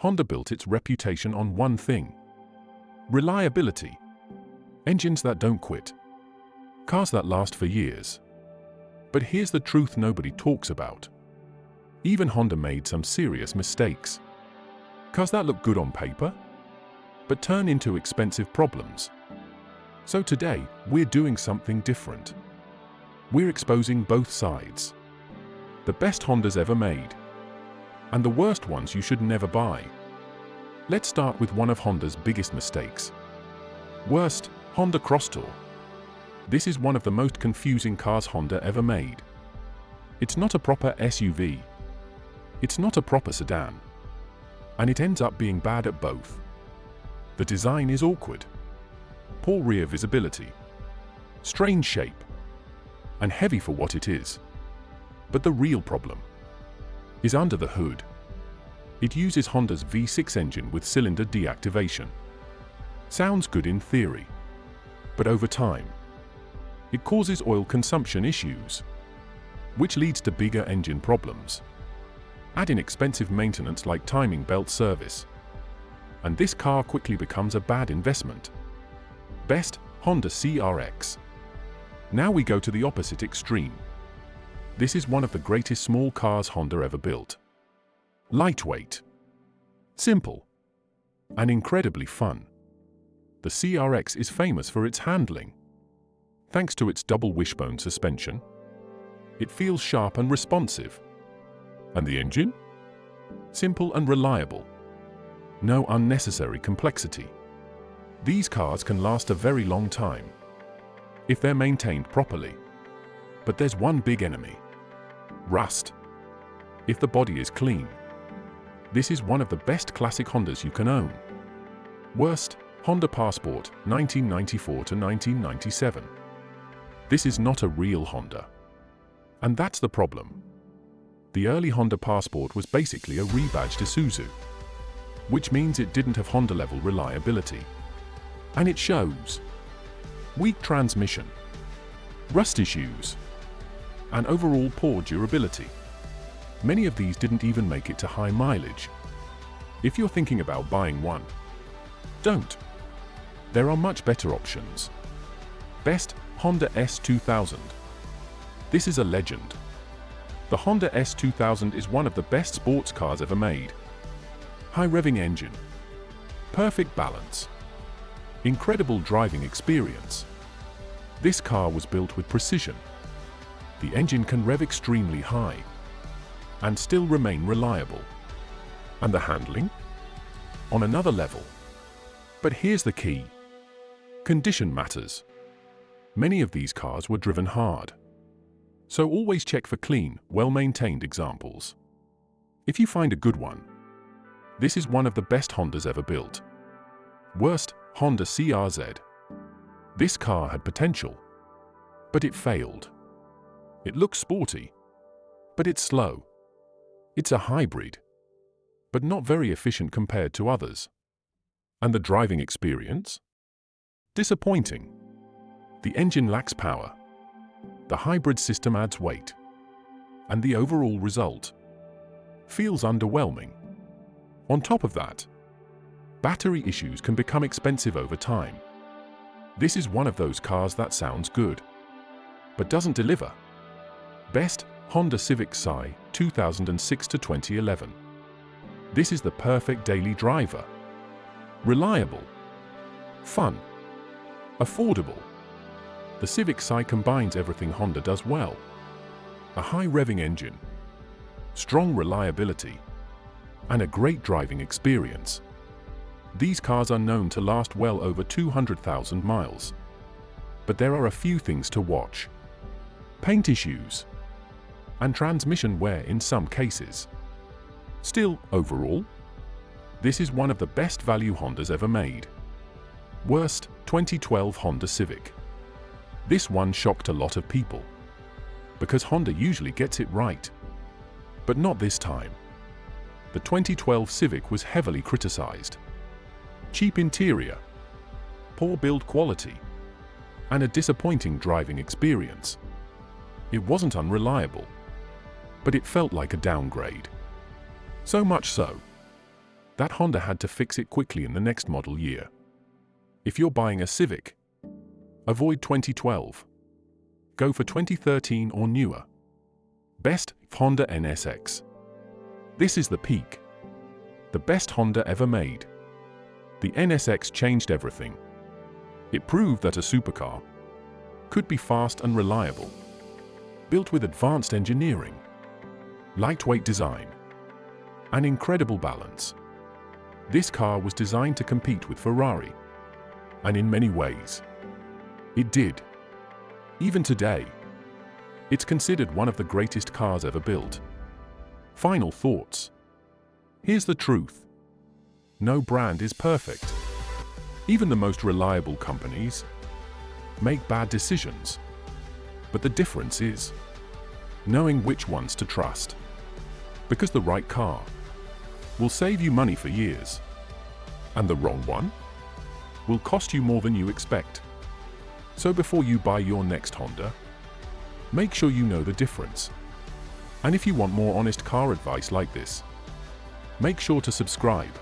Honda built its reputation on one thing: reliability. Engines that don't quit. Cars that last for years. But here's the truth nobody talks about. Even Honda made some serious mistakes. Cars that look good on paper, but turn into expensive problems. So today, we're doing something different. We're exposing both sides. The best Hondas ever made, and the worst ones you should never buy. Let's start with one of Honda's biggest mistakes. Worst, Honda Crosstour. This is one of the most confusing cars Honda ever made. It's not a proper SUV. It's not a proper sedan. And it ends up being bad at both. The design is awkward. Poor rear visibility. Strange shape. And heavy for what it is. But the real problem is under the hood. It uses Honda's V6 engine with cylinder deactivation. Sounds good in theory, but over time, it causes oil consumption issues, which leads to bigger engine problems. Add in expensive maintenance like timing belt service, and this car quickly becomes a bad investment. Best, Honda CRX. Now we go to the opposite extreme. This is one of the greatest small cars Honda ever built. Lightweight, simple, and incredibly fun. The CRX is famous for its handling. Thanks to its double wishbone suspension, it feels sharp and responsive. And the engine? Simple and reliable. No unnecessary complexity. These cars can last a very long time, if they're maintained properly. But there's one big enemy: rust. If the body is clean. This is one of the best classic Hondas you can own. Worst, Honda Passport, 1994 to 1997. This is not a real Honda. And that's the problem. The early Honda Passport was basically a rebadged Isuzu, which means it didn't have Honda-level reliability. And it shows. Weak transmission, rust issues, and overall poor durability. Many of these didn't even make it to high mileage. If you're thinking about buying one, don't. There are much better options. Best, Honda S2000. This is a legend. The Honda S2000 is one of the best sports cars ever made. High revving engine, perfect balance, incredible driving experience. This car was built with precision. The engine can rev extremely high and still remain reliable. And the handling? On another level. But here's the key. Condition matters. Many of these cars were driven hard. So always check for clean, well-maintained examples. If you find a good one, this is one of the best Hondas ever built. Worst, Honda CRZ. This car had potential, but it failed. It looks sporty, but it's slow. It's a hybrid, but not very efficient compared to others. And the driving experience? Disappointing. The engine lacks power. The hybrid system adds weight. And the overall result feels underwhelming. On top of that, battery issues can become expensive over time. This is one of those cars that sounds good, but doesn't deliver. Best, Honda Civic Si, 2006 to 2011. This is the perfect daily driver. Reliable, fun, affordable. The Civic Si combines everything Honda does well. A high revving engine, strong reliability, and a great driving experience. These cars are known to last well over 200,000 miles. But there are a few things to watch. Paint issues and transmission wear in some cases. Still, overall, this is one of the best value Hondas ever made. Worst, 2012 Honda Civic. This one shocked a lot of people, because Honda usually gets it right. But not this time. The 2012 Civic was heavily criticized. Cheap interior, poor build quality, and a disappointing driving experience. It wasn't unreliable, but it felt like a downgrade. So much so that Honda had to fix it quickly in the next model year. If you're buying a Civic, avoid 2012. Go for 2013 or newer. Best Honda NSX. This is the peak. The best Honda ever made. The NSX changed everything. It proved that a supercar could be fast and reliable. Built with advanced engineering, lightweight design, and incredible balance. This car was designed to compete with Ferrari. And in many ways, it did. Even today, it's considered one of the greatest cars ever built. Final thoughts. Here's the truth. No brand is perfect. Even the most reliable companies make bad decisions. But the difference is knowing which ones to trust. Because the right car will save you money for years, and the wrong one will cost you more than you expect. So before you buy your next Honda, make sure you know the difference. And if you want more honest car advice like this, make sure to subscribe.